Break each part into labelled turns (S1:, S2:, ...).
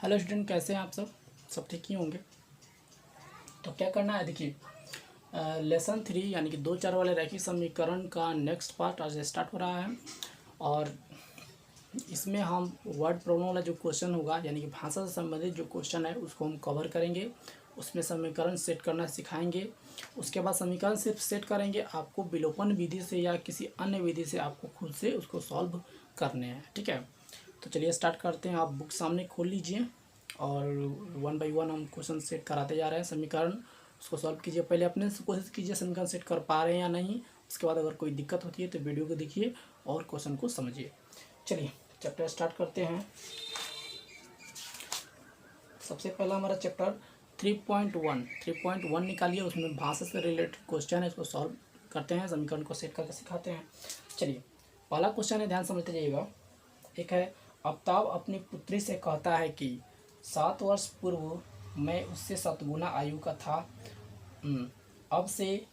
S1: Hello student, कैसे हैं आप सब ठीक ही होंगे। तो क्या करना है, देखिए लेसन 3 यानी कि 2 4 वाले रैखिक समीकरण का नेक्स्ट पार्ट आज स्टार्ट हो रहा है। और इसमें हम वर्ड प्रॉब्लम वाला जो क्वेश्चन होगा यानी कि भाषा से संबंधित जो क्वेश्चन है उसको हम कवर करेंगे। उसमें समीकरण सेट करना सिखाएंगे। उसके बाद समीकरण सिर्फ सेट करेंगे, आपको विलोपन विधि से या किसी अन्य विधि से आपको खुद से उसको सॉल्व करने हैं। ठीक है, तो चलिए स्टार्ट करते हैं। आप बुक सामने खोल लीजिए और 1 बाई 1 हम क्वेश्चन सेट कराते जा रहे हैं। समीकरण उसको सॉल्व कीजिए, पहले अपने से कोशिश कीजिए समीकरण सेट कर पा रहे हैं या नहीं। उसके बाद अगर कोई दिक्कत होती है तो वीडियो को देखिए और क्वेश्चन को समझिए। चलिए चैप्टर स्टार्ट करते हैं। सबसे पहला हमारा चैप्टर 3.1 निकालिए। उसमें भाषा से रिलेटेड क्वेश्चन है, इसको सॉल्व करते हैं, समीकरण को सेट करके सिखाते हैं। चलिए पहला क्वेश्चन है, ध्यान समझते जाइएगा। एक है, आफ्ताब अपनी पुत्री से कहता है कि 7 वर्ष पूर्व मैं उससे 7 गुना आयु का था। अब से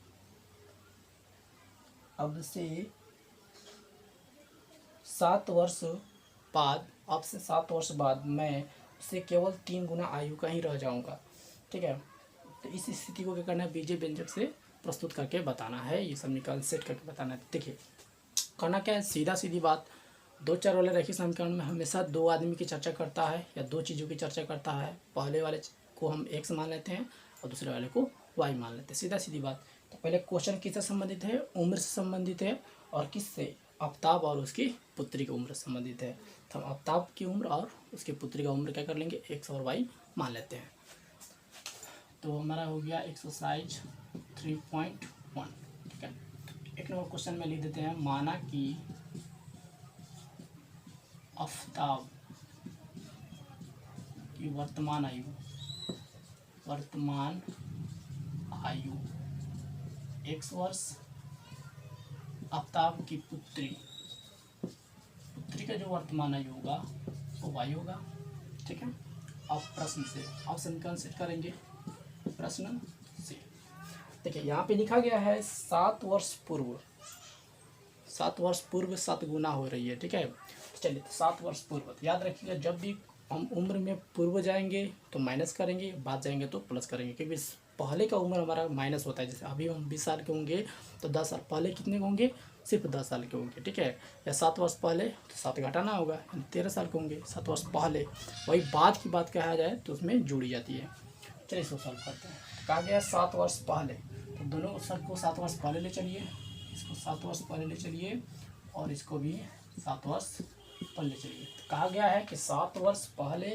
S1: 7 वर्ष बाद अब से 7 वर्ष बाद मैं उससे केवल 3 गुना आयु का ही रह जाऊंगा। ठीक है, तो इस स्थिति को क्या करना है, बीजे व्यंजक से प्रस्तुत करके बताना है, ये समीकरण सेट करके बताना है। देखिए करना क्या है, सीधा सीधी बात। 2 4 वाले रैखिक समीकरण में हमेशा 2 आदमी की चर्चा करता है या 2 चीज़ों की चर्चा करता है। पहले वाले को हम x मान लेते हैं और दूसरे वाले को y मान लेते हैं, सीधा सीधी बात। तो पहले क्वेश्चन किससे संबंधित है, उम्र से संबंधित है। और किससे, आफ्ताब और उसकी पुत्री की उम्र से संबंधित है। तो हम आफ्ताब की उम्र और उसकी पुत्री का उम्र क्या कर लेंगे, x और y मान लेते हैं। तो हमारा हो गया एक्सरसाइज 3.1। ठीक है, एक नंबर क्वेश्चन में लिख देते हैं, माना कि आफ्ताब की वर्तमान आयु x वर्ष, आफ्ताब की पुत्री का जो वर्तमान आयु होगा वो y होगा। ठीक है, अब प्रश्न से अब समीकरण सेट करेंगे। प्रश्न से देखिए यहाँ पे लिखा गया है 7 वर्ष पूर्व 7 गुना हो रही है। ठीक है, चलिए तो 7 वर्ष पूर्व, याद रखिएगा जब भी हम उम्र में पूर्व जाएंगे तो माइनस करेंगे, बाद जाएंगे तो प्लस करेंगे, क्योंकि पहले का उम्र हमारा माइनस होता है। जैसे अभी हम 20 साल के होंगे तो 10 साल पहले कितने होंगे, सिर्फ 10 साल के होंगे। ठीक है, या 7 वर्ष पहले तो 7 घटाना होगा, 13 साल के होंगे 7 वर्ष पहले। वही बाद की बात कहा जाए तो उसमें जुड़ी जाती है। चलिए इसको सॉल्व करते हैं। कहा गया 7 वर्ष पहले, तो दोनों सब को 7 वर्ष पहले ले चलिए, इसको 7 वर्ष पहले ले चलिए और इसको भी 7 वर्ष पहले चलिए। तो कहा गया है कि 7 वर्ष पहले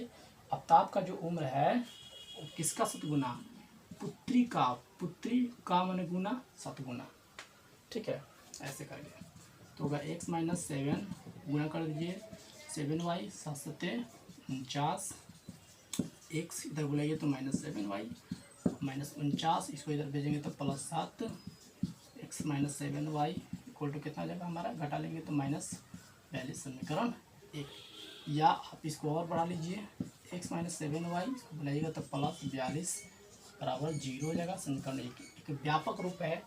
S1: आफ्ताब का जो उम्र है वो किसका 7 गुना, पुत्री का माने गुना 7 गुना। ठीक है, ऐसे करिए तो होगा x - 7 गुना कर दीजिए 7y 7 सत्ते 49, x इधर बुलाइए तो -7y -49, इसको इधर भेजेंगे तो +7, x - 7y इक्वल टू कितना जाएगा हमारा, घटा लेंगे तो -42। समीकरण 1। या आप इसको और बढ़ा लीजिए, x - 7y इसको बुलाइएगा तो +42 बराबर 0 हो जाएगा। समीकरण 1 एक व्यापक रूप है,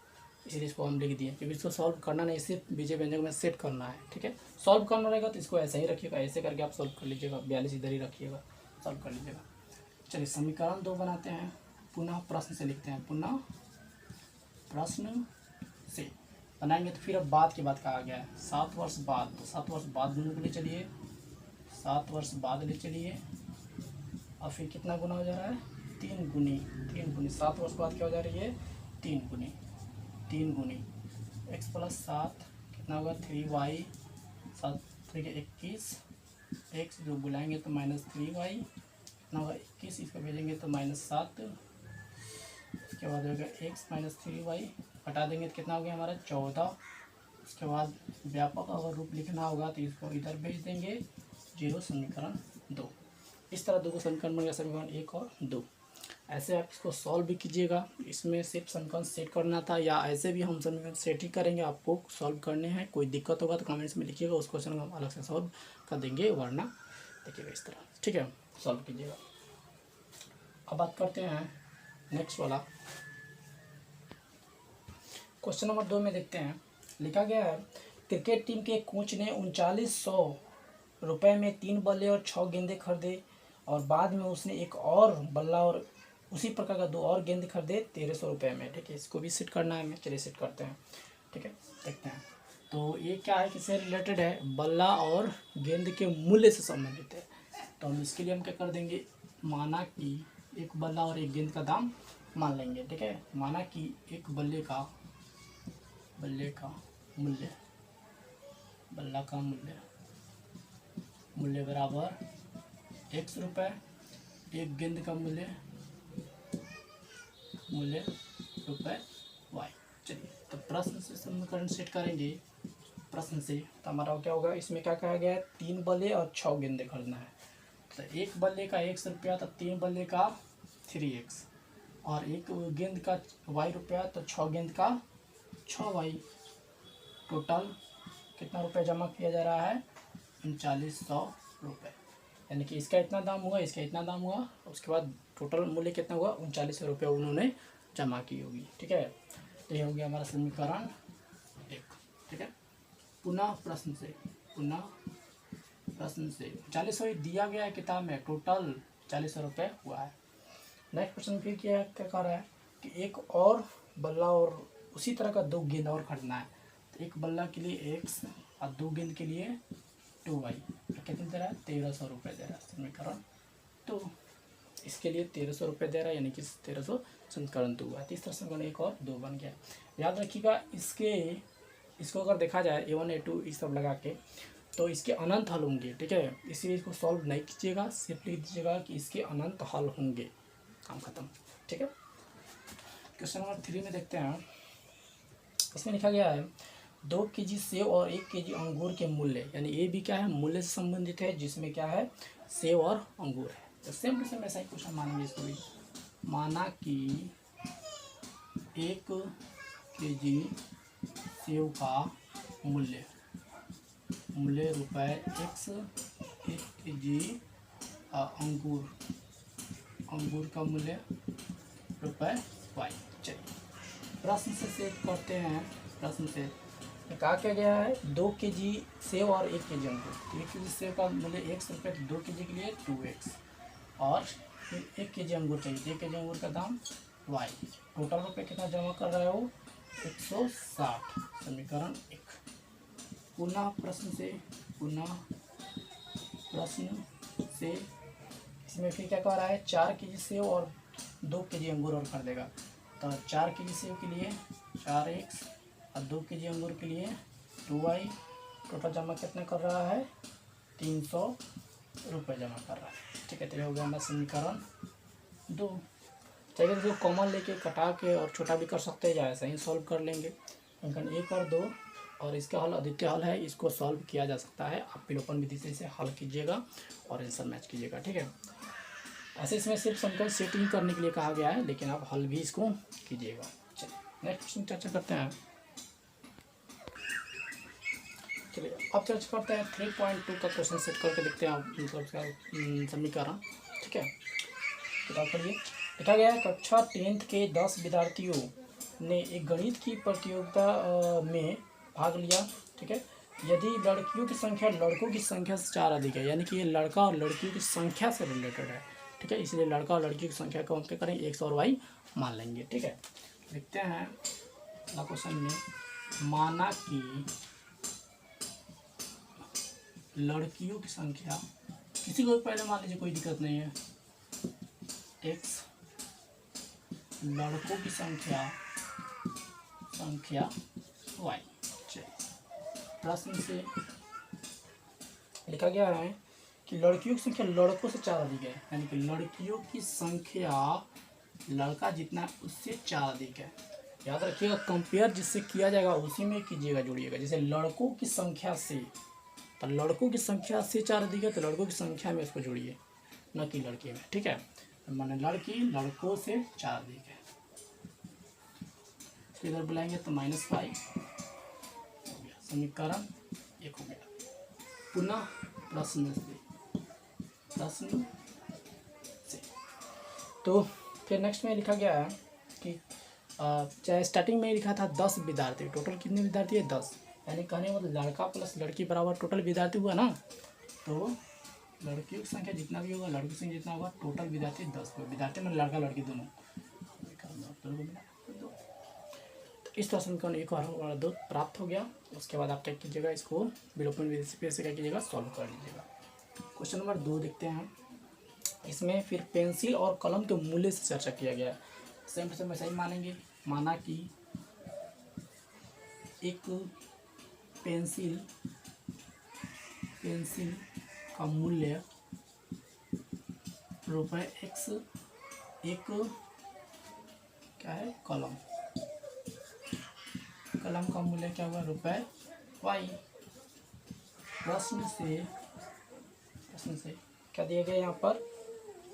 S1: इसलिए इसको हम लिख दिए, क्योंकि इसको सॉल्व करना नहीं, सिर्फ बीजे व्यंजक में सेट करना है। ठीक है, सॉल्व करना रहेगा तो इसको ऐसे ही रखिएगा, ऐसे करके आप सॉल्व कर लीजिएगा, 42 इधर ही रखिएगा, सॉल्व कर लीजिएगा। चलिए समीकरण 2 बनाते हैं, पुनः प्रश्न से लिखते हैं, पुनः प्रश्न से बनाएंगे। तो फिर अब बाद की बात कहा गया है 7 वर्ष बाद, तो 7 वर्ष बाद दोनों को ले चलिए, 7 वर्ष बाद ले चलिए और फिर कितना गुना हो जा रहा है, 3 गुनी 7 वर्ष बाद क्या हो जा रही है, 3 गुनी x + 7 कितना होगा 3y 7 3 के 21, x जो बुलाएंगे तो -3y कितना होगा 21, इसको भेजेंगे तो -7, उसके बाद होगा x - 3y हटा देंगे तो कितना हो गया हमारा 14। उसके बाद व्यापक अगर रूप लिखना होगा तो इसको इधर भेज देंगे 0। समीकरण 2 इस तरह दो समीकरण बन गया, समीकरण 1 और 2। ऐसे आप इसको सॉल्व भी कीजिएगा, इसमें सिर्फ समीकरण सेट करना था, या ऐसे भी हम समीकरण सेट ही करेंगे, आपको सॉल्व करने हैं। कोई दिक्कत होगा तो कमेंट्स में लिखिएगा, उस क्वेश्चन को हम अलग से सॉल्व कर देंगे, वरना देखिएगा इस तरह। ठीक है, सॉल्व कीजिएगा। अब बात करते हैं नेक्स्ट वाला क्वेश्चन नंबर 2 में देखते हैं। लिखा गया है, क्रिकेट टीम के कोच ने 3900 रुपये में 3 बल्ले और 6 गेंदें खरीदे और बाद में उसने एक और बल्ला और उसी प्रकार का 2 और गेंद खरीदे 1300 रुपये में। ठीक है, इसको भी सेट करना है हमें। चलिए सेट करते हैं। ठीक है, देखते हैं। तो ये क्या है, किससे रिलेटेड है, बल्ला और गेंद के मूल्य से संबंधित है। तो हम इसके लिए हम क्या कर देंगे, माना कि एक बल्ला और एक गेंद का दाम मान लेंगे। ठीक है, माना कि एक बल्ले का मूल्य, बल्ला का मूल्य बराबर x रुपये, एक गेंद का मूल्य रुपये y। चलिए, तो प्रश्न से समीकरण सेट करेंगे। प्रश्न से तो हमारा क्या होगा, इसमें क्या कहा गया है, 3 बल्ले और 6 गेंदे खरीदना है। तो एक बल्ले का x रुपया, तो 3 बल्ले का 3x, और एक गेंद का y रुपया, तो 6 गेंद का 6y। टोटल कितना रुपये जमा किया जा रहा है, 3900 रुपये। यानी कि इसका इतना दाम हुआ, इसका इतना दाम हुआ, उसके बाद टोटल मूल्य कितना हुआ, 3900 रुपये उन्होंने जमा की होगी। ठीक है, तो ये हो गया हमारा समीकरण 1। ठीक है, पुनः प्रश्न से 3900 दिया गया है किताब में, टोटल 4000 रुपये हुआ है। नेक्स्ट क्वेश्चन फिर क्या कह रहा है कि एक और बल्ला और उसी तरह का 2 गेंद और खरीदना है। तो एक बल्ला के लिए x और 2 गेंद के लिए 2y। कितने दे रहा है, 1300 रुपये दे रहा है समीकरण। तो इसके लिए 1300 रुपये दे रहा है, यानी कि 1300 समीकरण 2 हुआ। तीसरा समीकरण 1 और 2 बन गया। याद रखिएगा, इसको अगर देखा जाए A1 A2 ये सब लगा के, तो इसके अनंत हल होंगे। ठीक है, इसलिए इसको सॉल्व नहीं कीजिएगा, सिर्फ लिख दीजिएगा कि इसके अनंत हल होंगे, काम खत्म। ठीक है, क्वेश्चन नंबर 3 में देखते हैं। इसमें लिखा गया है 2 केजी सेब और 1 केजी अंगूर के मूल्य, यानी ये भी क्या है, मूल्य से संबंधित है, जिसमें क्या है, सेब और अंगूर है। तो सेम टू सेम ऐसा ही क्वेश्चन मानेंगे इसको भी। माना कि 1 केजी सेब का मूल्य रुपये x, 1 केजी अंगूर का मूल्य रुपये y। चलिए प्रश्न से सेट करते हैं। प्रश्न से कहा क्या गया है, 2 केजी सेब और 1 केजी अंगूर। 1 केजी सेब का मूल्य x रुपये, तो 2 केजी के लिए 2x, और फिर 1 केजी अंगूर चाहिए, 1 केजी अंगूर का दाम y। टोटल रुपये कितना जमा कर रहा है वो, 160। समीकरण 1। पुनः प्रश्न से इसमें फिर क्या कह रहा है, 4 केजी सेब और 2 केजी अंगूर और कर देगा। तो 4 केजी सेब के लिए 4x और 2 केजी अंगूर के लिए 2y। टोटल जमा कितना कर रहा है, 300 रुपये जमा कर रहा है। ठीक है, तो हो गया हमारा समीकरण 2। चाहिए तो कॉमन लेके कटा के और छोटा भी कर सकते हैं, या ऐसा ही सॉल्व कर लेंगे। समीकरण 1 और 2, और इसका हल अद्वितीय हल है, इसको सॉल्व किया जा सकता है। आप विलोपन विधि से इसे हल कीजिएगा और आंसर मैच कीजिएगा। ठीक है, ऐसे इसमें सिर्फ समीकरण सेटिंग करने के लिए कहा गया है, लेकिन आप हल भी इसको कीजिएगा। चलिए नेक्स्ट क्वेश्चन चर्चा करते हैं। चलिए अब चर्चा करते हैं 3.2 का क्वेश्चन सेट करके देखते हैं आप समीकरण। ठीक है, किताब पढ़िए। लिखा गया है, कक्षा 10th के 10 विद्यार्थियों ने एक गणित की प्रतियोगिता में भाग लिया। ठीक है, यदि लड़कियों की संख्या लड़कों की संख्या से 4 अधिक है, यानी कि ये लड़का और लड़कियों की संख्या से रिलेटेड है। ठीक है, इसलिए लड़का और लड़की की संख्या को हम क्या करेंगे, x और y मान लेंगे। ठीक है, देखते हैं क्वेश्चन में। माना कि लड़कियों की संख्या, किसी को पहले मान लीजिए, कोई दिक्कत नहीं है, x, लड़कों की संख्या y। प्रश्न से लिखा गया है कि लड़कियों की संख्या लड़कों से 4 अधिक है, यानी कि लड़कियों की संख्या लड़का जितना है उससे 4 अधिक है। याद रखिएगा, कंपेयर जिससे किया जाएगा उसी में कीजिएगा, जोड़िएगा। जैसे लड़कों की संख्या से, तो लड़कों की संख्या से 4 अधिक है, तो लड़कों की संख्या में उसको जोड़िए, न कि लड़की में। ठीक है, माने लड़की लड़कों से 4 अधिक है, तो इधर बुलाएंगे तो -y। समीकरण 1 हो गया। पुनः प्रश्न से तो फिर नेक्स्ट में लिखा गया है कि चाहे स्टार्टिंग में लिखा था 10 विद्यार्थी, टोटल कितने विद्यार्थी है, 10, यानी कहने मतलब लड़का प्लस लड़की बराबर टोटल विद्यार्थी हुआ ना। तो लड़कियों की संख्या जितना भी होगा, लड़कियों की संख्या जितना होगा, टोटल विद्यार्थी 10 होगा। विद्यार्थी में लड़का लड़की दोनों। इस तरह समीकरण एक और दो प्राप्त हो गया। उसके बाद आप क्या कीजिएगा, इसको विलोपन विधि से फिर से क्या कीजिएगा, सॉल्व कर लीजिएगा। क्वेश्चन नंबर 2 देखते हैं। इसमें फिर पेंसिल और कलम के मूल्य से चर्चा किया गया है। सेम टू सेम ऐसा ही मानेंगे। माना कि एक पेंसिल का मूल्य ₹X, एक क्या है, कलम का मूल्य क्या हुआ, ₹Y। प्रश्न से क्या दिया गया यहाँ पर,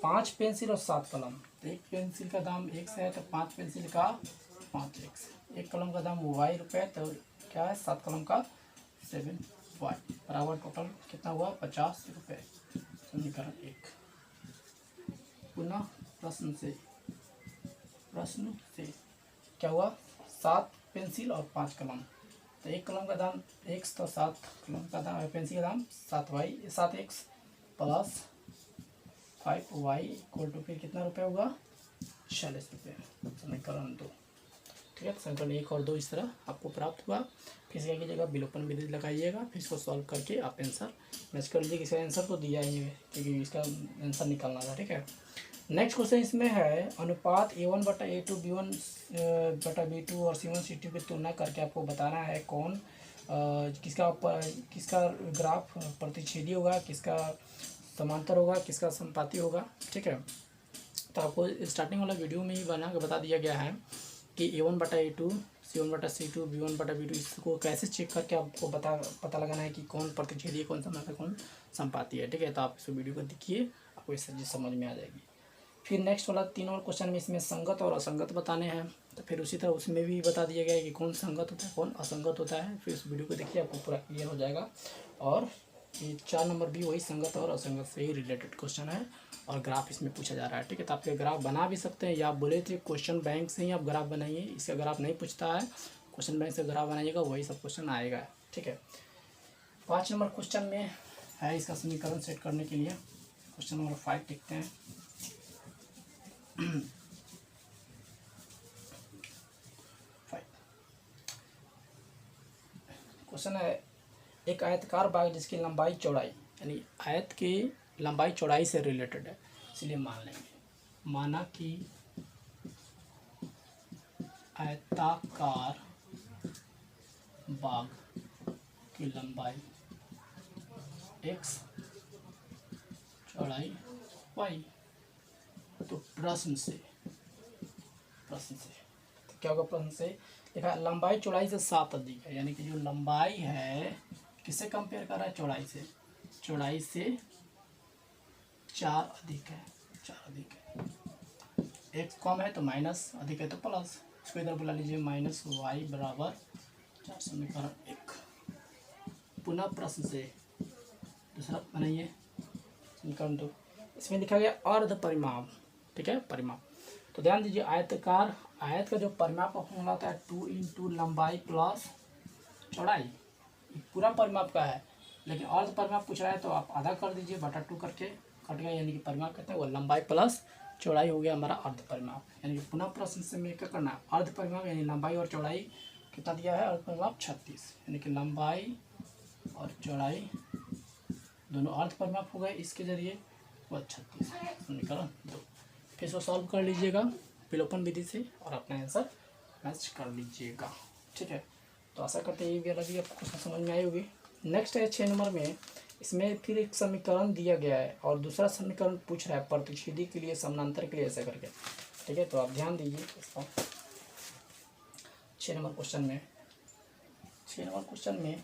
S1: 5 पेंसिल और 7 कलम। तो एक पेंसिल का दाम X है, तो 5 पेंसिल का 5X। एक कलम का दाम Y रुपये, तो क्या है, 7 कलम का 7Y बराबर टोटल कितना हुआ, 50 रुपये। समीकरण 1। पुनः प्रश्न से क्या हुआ, 7 पेंसिल और 5 कलम। तो एक कलम का दाम X, तो 7 कलम का दाम, पेंसिल का दाम 7X plus 5Y equal to फिर कितना रुपये होगा, 46 रुपये। समीकरण 2। ठीक है, समीकरण 1 और 2 इस तरह आपको प्राप्त हुआ। फिर से क्या कीजिएगा, विलोपन विधि लगाइएगा, फिर इसको सॉल्व करके आप आंसर मैच कर लीजिए। इसका आंसर तो दिया ही है, क्योंकि इसका आंसर निकालना था। ठीक है, नेक्स्ट क्वेश्चन इसमें है, अनुपात A1/A2 B1/B2 और C1/C2 की तुलना करके आपको बताना है कौन किसका ग्राफ प्रतिच्छेदी होगा, किसका समांतर होगा, किसका संपाती होगा। ठीक है, तो आपको स्टार्टिंग वाला वीडियो में ही बना के बता दिया गया है कि A1/A2 C1/C2 B1/B2 इसको कैसे चेक करके आपको पता लगाना है कि कौन प्रतिच्छेदी है, कौन समांतर, कौन संपाती है। ठीक है, तो आप इस वीडियो को देखिए, आपको इससे चीज़ समझ में आ जाएगी। फिर नेक्स्ट वाला 3 और क्वेश्चन में इसमें संगत और असंगत बताने हैं। तो फिर उसी तरह उसमें भी बता दिया गया है कि कौन संगत होता है, कौन असंगत होता है। फिर इस वीडियो को देखिए, आपको पूरा क्लियर हो जाएगा। और ये 4 नंबर भी वही संगत और असंगत से ही रिलेटेड क्वेश्चन है, और ग्राफ इसमें पूछा जा रहा है। ठीक है, तो आप ये ग्राफ बना भी सकते हैं, या आप बोले थे क्वेश्चन बैंक से ही आप ग्राफ बनाइए, इसका ग्राफ नहीं पूछता है, क्वेश्चन बैंक से ग्राफ बनाइएगा, वही सब क्वेश्चन आएगा। ठीक है, 5 नंबर क्वेश्चन में है इसका समीकरण सेट करने के लिए। क्वेश्चन नंबर 5 देखते हैं। क्वेश्चन है, एक आयतकार बाग जिसकी लंबाई चौड़ाई, यानी आयत की लंबाई चौड़ाई से रिलेटेड है, इसलिए मान लेंगे। माना कि आयताकार बाग की लंबाई X, चौड़ाई Y। तो प्रश्न से तो क्या होगा, प्रश्न से देखा, लंबाई चौड़ाई से 7 अधिक है, यानी कि जो लंबाई है किससे कंपेयर कर रहा है, चौड़ाई से। चौड़ाई से 4 अधिक है, 4 अधिक है। X कम है तो माइनस, अधिक है तो प्लस। इसको इधर बुला लीजिए, -Y बराबर 4। समीकरण 1। पुनः प्रश्न से दूसरा बनाइए, समीकरण 2। इसमें लिखा गया अर्ध परिमाप। ठीक है, परिमाप। तो ध्यान दीजिए, आयत का जो परिमाप का फॉर्मूला होता है 2 × लंबाई प्लस चौड़ाई। पूरा परिमाप का है, लेकिन अर्ध परिमाप पूछ रहा है तो आप आधा कर दीजिए, बटा 2 करके कट गया, यानी कि परिमाप कहते हैं वो लंबाई प्लस चौड़ाई हो गया हमारा अर्ध परिमाप। यानी कि पुनः प्रश्न से में क्या करना है, अर्ध परिमाप यानी लंबाई और चौड़ाई कितना दिया है, अर्ध परिमाप 36, यानी कि लंबाई और चौड़ाई दोनों अर्ध परिमाप हो गए, इसके जरिए वो 36। समीकरण 2। फिर इसको सॉल्व कर लीजिएगा विलोपन विधि से, और अपना आंसर मैच कर लीजिएगा। ठीक है, तो आशा करते हैं ये भी अलग आपको क्वेश्चन समझ में आई होगी। नेक्स्ट है 6 नंबर में, इसमें फिर एक समीकरण दिया गया है और दूसरा समीकरण पूछ रहा है प्रतिच्छेदी के लिए, समानांतर के लिए, ऐसा करके। ठीक है, तो आप ध्यान दीजिए इसका। 6 नंबर क्वेश्चन में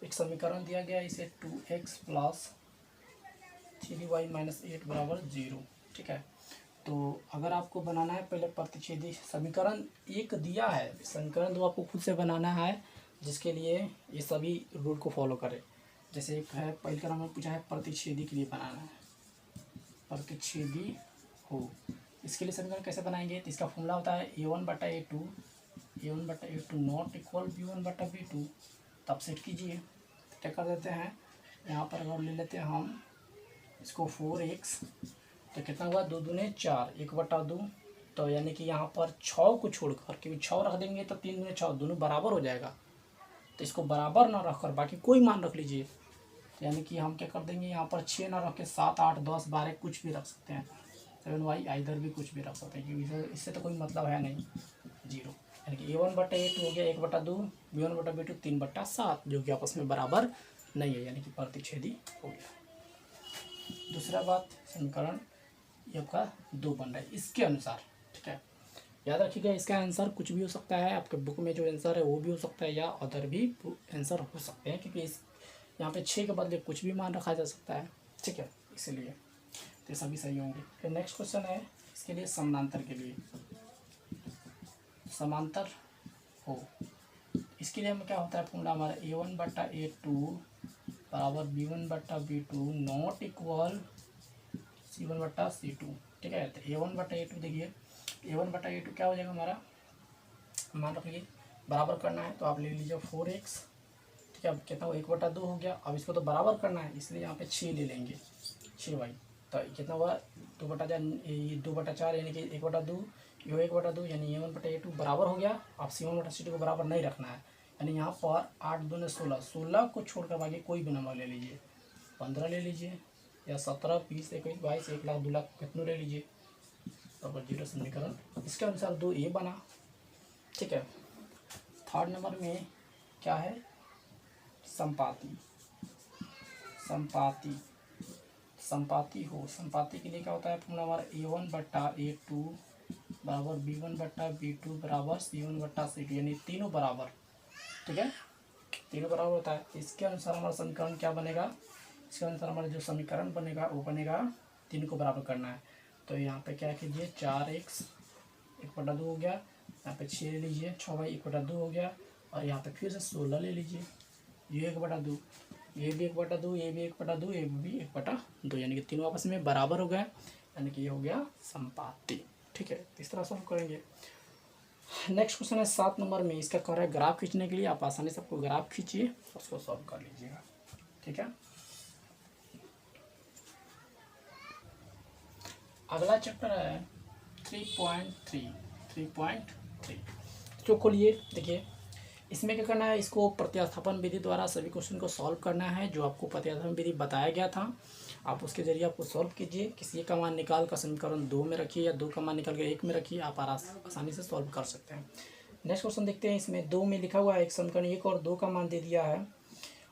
S1: एक समीकरण दिया गया है, इसे 2x + 3y - 8 बराबर 0। ठीक है, तो अगर आपको बनाना है पहले प्रतिच्छेदी, समीकरण 1 दिया है, समीकरण 2 आपको खुद से बनाना है, जिसके लिए ये सभी रूल को फॉलो करें। जैसे एक है, पहले का नंबर पूछा है प्रतिच्छेदी के लिए बनाना है, प्रतिच्छेदी हो, इसके लिए समीकरण कैसे बनाएंगे, तो इसका फॉर्मूला होता है A1/A2 नॉट इक्वल B1/B2। तब सेट कीजिए, क्या कर देते हैं, यहाँ पर अगर ले लेते हैं हम इसको 4x, तो कितना हुआ 2 दूने 4, 1/2, तो यानी कि यहाँ पर 6 को छोड़कर, क्योंकि 6 रख देंगे तो 3 दूने 6 दोनों बराबर हो जाएगा, तो इसको बराबर ना रखकर बाकी कोई मान रख लीजिए। तो यानी कि हम क्या कर देंगे, यहाँ पर 6 ना रख के 7, 8, 10, 12 कुछ भी रख सकते हैं। 7y इधर भी कुछ भी रख सकते हैं, क्योंकि इससे तो कोई मतलब है नहीं, 0। यानी कि a1/8 हो गया 1/2, b1/b2 3/7, जो कि आपस में बराबर नहीं है, यानी कि प्रतिच्छेदी हो गया। दूसरा बात, समीकरण ये आपका 2 बन रहा है इसके अनुसार, ठीक है। याद रखिएगा इसका आंसर कुछ भी हो सकता है, आपके बुक में जो आंसर है वो भी हो सकता है, या अदर भी आंसर हो सकते हैं, क्योंकि इस यहाँ पे 6 के बदले कुछ भी मान रखा जा सकता है, ठीक है, इसलिए तो सभी सही होंगे। फिर नेक्स्ट क्वेश्चन है इसके लिए समानांतर के लिए, समांतर हो, इसके लिए हमें क्या होता है फॉर्मूला हमारा a1/a2 बराबर b1/b2 नॉट इक्वल c1/c2, ठीक है। तो a1/a2 देखिए, a1/a2 क्या हो जाएगा हमारा, मान रखिए बराबर करना है तो आप ले लीजिए 4x, ठीक है। अब कितना 1/2 हो गया, अब इसको तो बराबर करना है इसलिए यहाँ पे 6 ले लेंगे, 6y, तो कितना हुआ 2/4 यानी कि 1/2, ये 1/2 यानी a1/a2 बराबर हो गया। अब c1/c2 को बराबर नहीं रखना है, यानी यहाँ पर 8 दूने 16, 16 को छोड़कर बाकी कोई भी नंबर ले लीजिए, 15 ले लीजिए, या 17, 20, 21, 22, 1 लाख 2 लाख कितने ले लीजिए, बराबर 0 समीकरण इसके अनुसार 2a बना, ठीक है। थर्ड नंबर में क्या है, संपाती, संपाती, संपाती हो, संपाती के लिए क्या होता है फॉर्मूला हमारा a1/a2 बराबर b1/b2 बराबर c1/c2, यानी तीनों बराबर, ठीक है, तीनों बराबर होता है। इसके अनुसार हमारा समीकरण क्या बनेगा, इसके अनुसार हमारा जो समीकरण बनेगा वो बनेगा, तीनों को बराबर करना है, तो यहाँ पे क्या कीजिए 4x 1/2 हो गया, यहाँ पे 6 ले लीजिए, 6y 1/2 हो गया, और यहाँ पे फिर से 16 ले लीजिए, ये 1/2, ये भी 1/2, ये भी 1/2, ये भी 1/2, यानी कि तीनों आपस में बराबर हो गए, यानी कि ये हो गया संपाती, ठीक है। इस तरह सॉल्व करेंगे। नेक्स्ट क्वेश्चन है 7 नंबर में, इसका कह रहा है ग्राफ खींचने के लिए आप आसानी से आपको ग्राफ खींचिए उसको सॉल्व कर लीजिएगा, ठीक है। अगला चैप्टर है 3.3 जो खोलिए, देखिए इसमें क्या करना है, इसको प्रतिस्थापन विधि द्वारा सभी क्वेश्चन को सॉल्व करना है। जो आपको प्रतिस्थापन विधि बताया गया था आप उसके जरिए आपको सॉल्व कीजिए, किसी एक का मान निकाल कर समीकरण 2 में रखिए या 2 का मान निकाल कर 1 में रखिए, आप आसानी से सॉल्व कर सकते हैं। नेक्स्ट क्वेश्चन देखते हैं, इसमें 2 में लिखा हुआ है एक समीकरण 1 और 2 का मान दे दिया है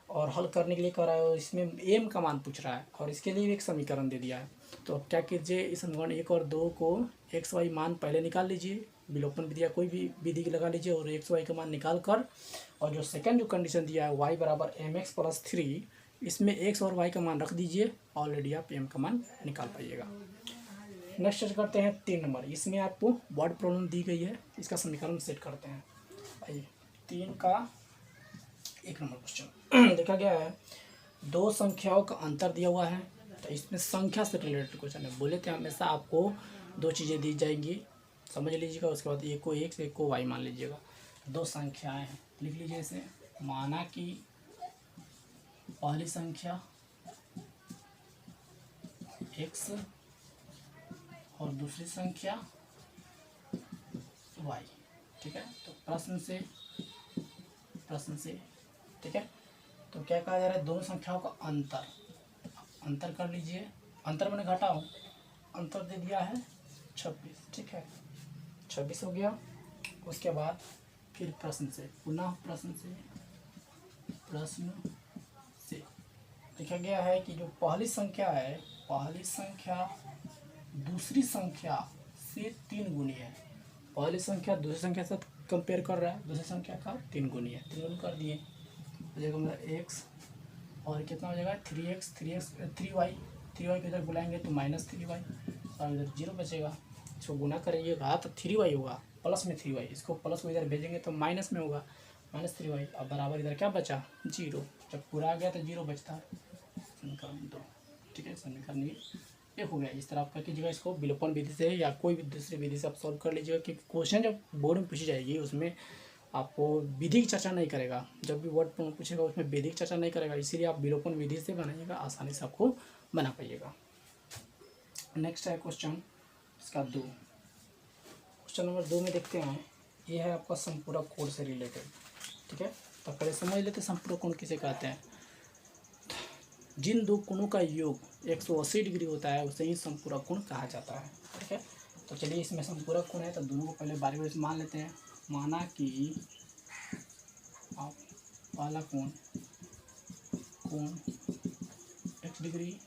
S1: और हल करने के लिए कह रहा है, और इसमें एम का मान पूछ रहा है और इसके लिए भी एक समीकरण दे दिया है। तो अब क्या कीजिए, इस समीकरण 1 और 2 को एक्स वाई मान पहले निकाल लीजिए, विलोपन विधि या कोई भी विधि लगा लीजिए, और एक्स वाई का मान निकाल कर, और जो सेकंड जो कंडीशन दिया है y बराबर mx + 3, इसमें x और y का मान रख दीजिए, ऑलरेडी आप m का मान निकाल पाइएगा। नेक्स्ट करते हैं 3 नंबर, इसमें आपको वर्ड प्रॉब्लम दी गई है, इसका समीकरण सेट करते हैं। आइए 3 का 1 नंबर क्वेश्चन देखा गया है, दो संख्याओं का अंतर दिया हुआ है, तो इसमें संख्या से रिलेटेड क्वेश्चन है। बोले थे हमेशा आपको 2 चीज़ें दी जाएंगी, समझ लीजिएगा, उसके बाद एक को x एक को y मान लीजिएगा। 2 संख्याएं हैं, लिख लीजिए इसे, माना कि पहली संख्या x और दूसरी संख्या y, ठीक है। तो प्रश्न से ठीक है, तो क्या कहा जा रहा है, दोनों संख्याओं का अंतर कर लीजिए, अंतर मैंने घटाओ, अंतर दे दिया है 26, ठीक है, 26 हो गया। उसके बाद फिर प्रश्न से, पुनः प्रश्न से देखा गया है कि जो पहली संख्या है, पहली संख्या दूसरी संख्या से 3 गुनी है। पहली संख्या दूसरी संख्या से कंपेयर कर रहा है, दूसरी संख्या का 3 गुनी है, 3 गुनी कर दिए, हो जाएगा मेरा x और कितना हो जाएगा 3x 3y को इधर बुलाएंगे तो -3y और इधर 0 बचेगा, इसको गुना करेंगे तो 3y होगा, प्लस में 3y, इसको प्लस को इधर भेजेंगे तो माइनस में होगा -3y, अब बराबर इधर क्या बचा 0, जब पूरा आ गया तो 0 बचता है, समीकरण 2, ठीक है, समीकरण ये हो गया। इस तरह आप क्या कीजिएगा, इसको विलोपन विधि से या कोई भी दूसरी विधि से आप सॉल्व कर लीजिएगा, कि क्वेश्चन जब बोर्ड में पूछी जाएगी उसमें आपको विधि की चर्चा नहीं करेगा, जब भी वर्ड पूछेगा उसमें विधि की चर्चा नहीं करेगा, इसीलिए आप विलोपन विधि से बनाइएगा, आसानी से आपको बना पाइएगा। नेक्स्ट है क्वेश्चन इसका 2। क्वेश्चन नंबर 2 में देखते हैं, ये है आपका संपूरक कोण से रिलेटेड। ठीक है, तो पहले समझ लेते हैं संपूरक कोण किसे कहते हैं। जिन दो कोणों का योग 180 डिग्री होता है उसे ही संपूरक कोण कहा जाता है। ठीक है, तो चलिए इसमें संपूरक कोण है तो दोनों को पहले बारी बारी से मान लेते हैं। माना कि आप पहला कोण x डिग्री,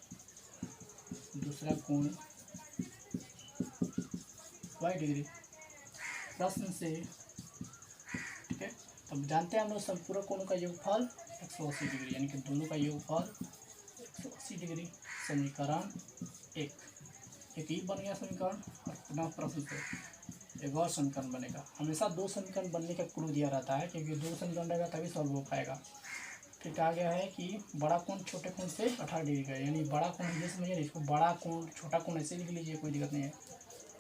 S1: दूसरा कोण y डिग्री। प्रश्न से, ठीक है, तब जानते हैं हम लोग संपूरक कोणों का योगफल 180 डिग्री, यानी कि दोनों का योगफल 180 डिग्री। समीकरण एक ही बन गया समीकरण, और पुनः प्रश्न से एक और समीकरण बनेगा। हमेशा दो समीकरण बनने का क्लू दिया रहता है, क्योंकि दो समीकरण रहेगा तभी सॉल्व हो पाएगा। फिर कहा गया है कि बड़ा कोण छोटे कोण से 18 डिग्री का, यानी बड़ा कोण ये समझिए, इसको बड़ा कोण छोटा कोण ऐसे लिख लीजिए, कोई दिक्कत नहीं है।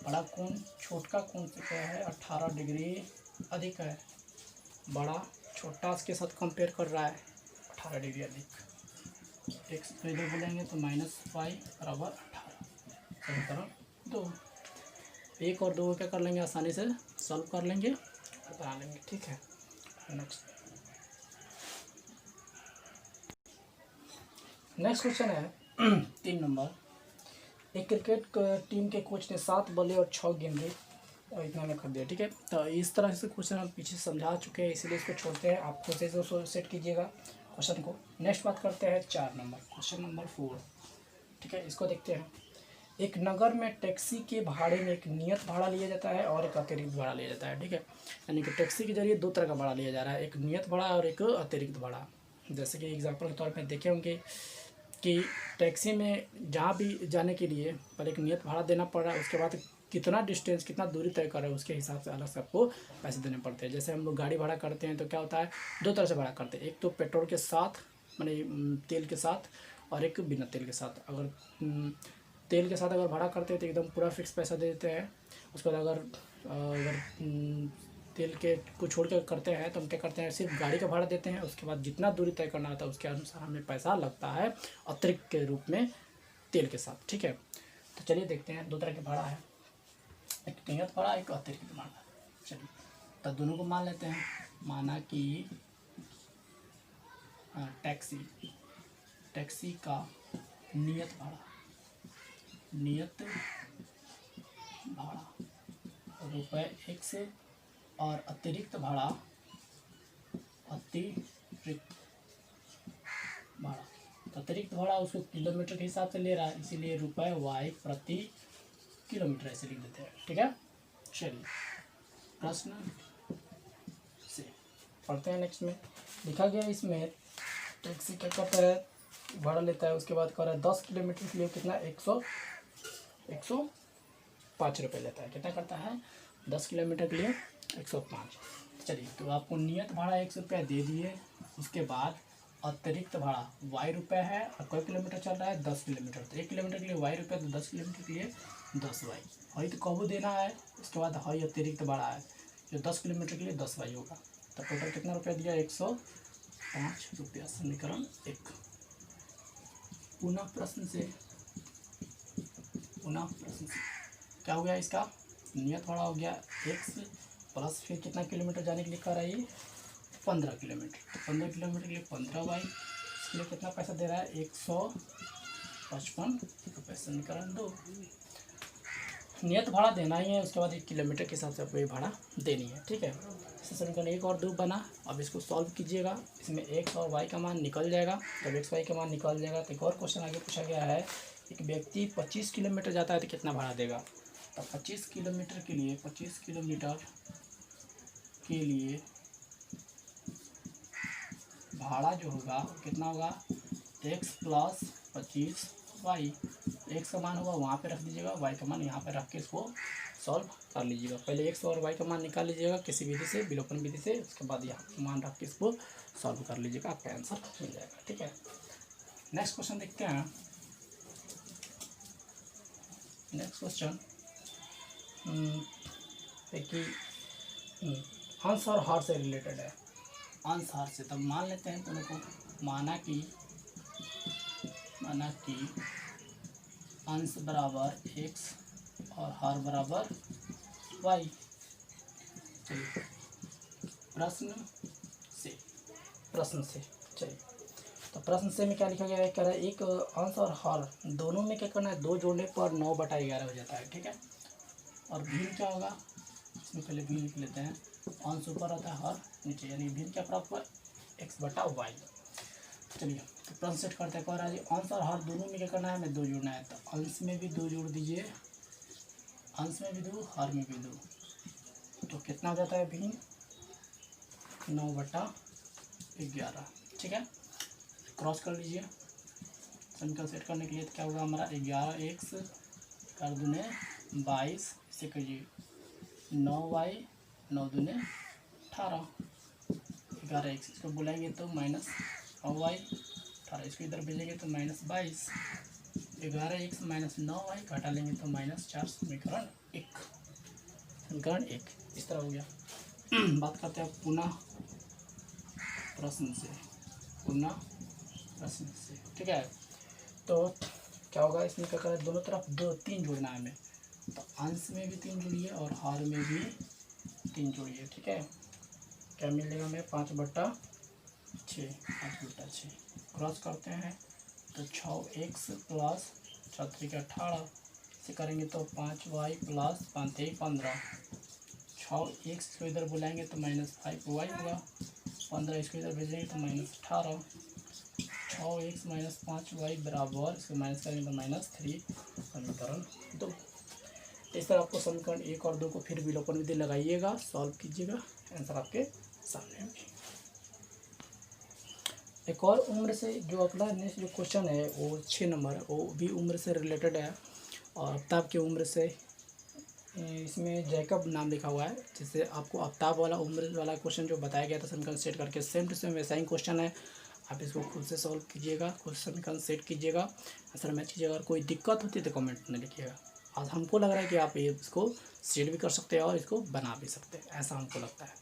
S1: बड़ा कोण छोटा कोण से क्या है 18 डिग्री अधिक है। बड़ा छोटा के साथ कंपेयर कर रहा है, 18 डिग्री अधिक। एक्स तो इधर बोलेंगे तो -5 बराबर 18। समीकरण 2। 1 और 2 को क्या कर लेंगे, आसानी से सॉल्व कर लेंगे और बना लेंगे। ठीक है, नेक्स्ट क्वेश्चन है 3 नंबर। एक क्रिकेट टीम के कोच ने 7 बल्ले और 6 गेंदे और इतना में कर दिया। ठीक है, तो इस तरह से क्वेश्चन हम पीछे समझा चुके हैं, इसलिए इसको छोड़ते हैं। आप खुद से सेट कीजिएगा क्वेश्चन को। नेक्स्ट बात करते हैं 4 नंबर, क्वेश्चन नंबर 4। ठीक है, इसको देखते हैं। एक नगर में टैक्सी के भाड़े में एक नियत भाड़ा लिया जाता है और एक अतिरिक्त भाड़ा लिया जाता है। ठीक है, यानी कि टैक्सी के जरिए 2 तरह का भाड़ा लिया जा रहा है, एक नियत भाड़ा और एक अतिरिक्त भाड़ा। जैसे कि एग्जाम्पल के तौर पर देखे होंगे कि टैक्सी में जहाँ भी जाने के लिए पहले एक नियत भाड़ा देना पड़ रहा है, उसके बाद कितना डिस्टेंस, कितना दूरी तय कर रहा है, उसके हिसाब से अलग से आपको पैसे देने पड़ते हैं। जैसे हम लोग गाड़ी भाड़ा करते हैं तो क्या होता है, 2 तरह से भाड़ा करते हैं, एक तो पेट्रोल के साथ माने तेल के साथ, और एक बिना तेल के साथ। अगर तेल के साथ अगर भाड़ा करते हैं तो एकदम पूरा फिक्स पैसा दे देते हैं। उसके बाद अगर तेल के को छोड़ कर करते हैं तो हम क्या करते हैं, सिर्फ गाड़ी का भाड़ा देते हैं। उसके बाद जितना दूरी तय करना होता है उसके अनुसार हमें पैसा लगता है अतिरिक्त के रूप में तेल के साथ। ठीक है, तो चलिए देखते हैं। 2 तरह के भाड़ा है, एक नियत भाड़ा, एक अतिरिक्त भाड़ा। चलिए तो दोनों को मान लेते हैं। माना कि टैक्सी का नियत भाड़ा ₹1 और अतिरिक्त भाड़ा तो अतिरिक्त भाड़ा उसको किलोमीटर के हिसाब से ले रहा है, इसीलिए ₹Y प्रति किलोमीटर ऐसे लिख देते हैं। ठीक है, चलिए प्रश्न से पढ़ते हैं। नेक्स्ट में लिखा गया, इसमें टैक्सी क्या करता है, भाड़ा लेता है। उसके बाद कह रहा है 10 किलोमीटर के लिए कितना 105 रुपये लेता है। कितना करता है 10 किलोमीटर के लिए 105। चलिए, तो आपको नियत भाड़ा 100 रुपया दे दिए। उसके बाद अतिरिक्त भाड़ा Y रुपये है, और कोई किलोमीटर चल रहा है 10 किलोमीटर, तो 1 किलोमीटर के लिए Y रुपये, तो 10 किलोमीटर के लिए 10Y। हई तो कबू देना है। उसके बाद हई अतिरिक्त भाड़ा है जो 10 किलोमीटर के लिए 10Y होगा। तो टोटल कितना रुपया दिया 105 रुपया। समीकरण 1। पुनः प्रश्न से क्या हो गया, इसका नियत भाड़ा हो गया x प्लस फिर कितना किलोमीटर जाने के लिए कर रहा है ये 15 किलोमीटर, तो 15 किलोमीटर के लिए 15Y। इसके लिए कितना पैसा दे रहा है 155 रुपये। समीकरण 2। नियत भाड़ा देना ही है, उसके बाद 1 किलोमीटर के हिसाब से आपको ये भाड़ा देनी है। ठीक है, इससे समीकरण 1 और 2 बना। अब इसको सॉल्व कीजिएगा। इसमें x और y का मान निकल जाएगा। जब x y का मान निकल जाएगा तो एक और क्वेश्चन आगे पूछा गया है, एक व्यक्ति 25 किलोमीटर जाता है तो कितना भाड़ा देगा। तो 25 किलोमीटर के लिए भाड़ा जो होगा कितना होगा x प्लस 25y। x का मान होगा वहाँ पे रख दीजिएगा, y का मान यहाँ पे रख के इसको सॉल्व कर लीजिएगा। पहले x और y का मान निकाल लीजिएगा किसी विधि से, विलोपन विधि से। उसके बाद यहाँ पे मान रख के इसको सॉल्व कर लीजिएगा, आपका आंसर मिल जाएगा। ठीक है, नेक्स्ट क्वेश्चन देखते हैं। नेक्स्ट क्वेश्चन देखिए, हंस और हार से रिलेटेड है। अंश हार से तब मान लेते हैं दोनों को। माना कि अंश बराबर एक्स और हर बराबर वाई। चलिए प्रश्न से चलिए, तो प्रश्न से में क्या लिखा गया है, कह रहा है एक अंश और हर दोनों में क्या करना है, 2 जोड़ने पर 9/11 हो जाता है, ठीक है। और भिन्न क्या होगा, इसमें पहले भिन्न लिख लेते हैं, अंश ऊपर आता है हर नीचे, यानी भिन्न क्या प्राप्त हुआ, x/y। चलिए तो प्रश्न सेट करते हैं, कह रहा है अंश और हर दोनों में क्या करना है, हमें 2 जोड़ना है, तो अंश में भी 2 जोड़ दीजिए, अंश में भी 2 हर में भी 2, तो कितना हो जाता है भिन्न 9/11, ठीक है। क्रॉस कर लीजिए, समीकरण सेट करने के लिए तो क्या होगा हमारा 11x कर दूने 22, इसे करिए 9y 9 दूने 18, 11x इसको बुलाएंगे तो -9y, 18 इसको इधर भेजेंगे तो -22, 11x - 9y घटा लेंगे तो -4, समीकरण 1 इस तरह हो गया। बात करते हैं पुनः प्रश्न से, ठीक है। तो क्या होगा, इसमें क्या करें, दोनों तरफ 3 जोड़ना है हमें, तो अंश में भी 3 जोड़िए और हर में भी 3 जोड़िए, ठीक है। क्या मिलेगा हमें 5/6, क्रॉस करते हैं तो 6x + 6 × 18 से करेंगे तो 5y + 5 × 15, 6x को इधर बुलाएंगे तो -5y होगा, 15 इसको इधर भेजेंगे तो -18, 6x - 5y बराबर, इसको माइनस करेंगे तो -3, समीकरण 2। इस तरह आपको समीकरण 1 और 2 को फिर विलोपन विधि लगाइएगा, सॉल्व कीजिएगा, आंसर आपके सामने होगी। एक और उम्र से जो अगला नेक्स्ट जो क्वेश्चन है वो 6 नंबर है, वो भी उम्र से रिलेटेड है और आफ्ताब की उम्र से, इसमें जैकब नाम लिखा हुआ है, जिससे आपको आफ्ताब वाला उम्र वाला क्वेश्चन जो बताया गया था समीकरण सेट करके सेम टू सेम वैसा ही क्वेश्चन है। आप इसको खुद से सॉल्व कीजिएगा, खुद समीकरण सेट कीजिएगा, आंसर मैच कीजिएगा। अगर कोई दिक्कत होती है तो कमेंट में लिखिएगा। आज हमको लग रहा है कि आप ये इसको सेट भी कर सकते हैं और इसको बना भी सकते हैं, ऐसा हमको लगता है।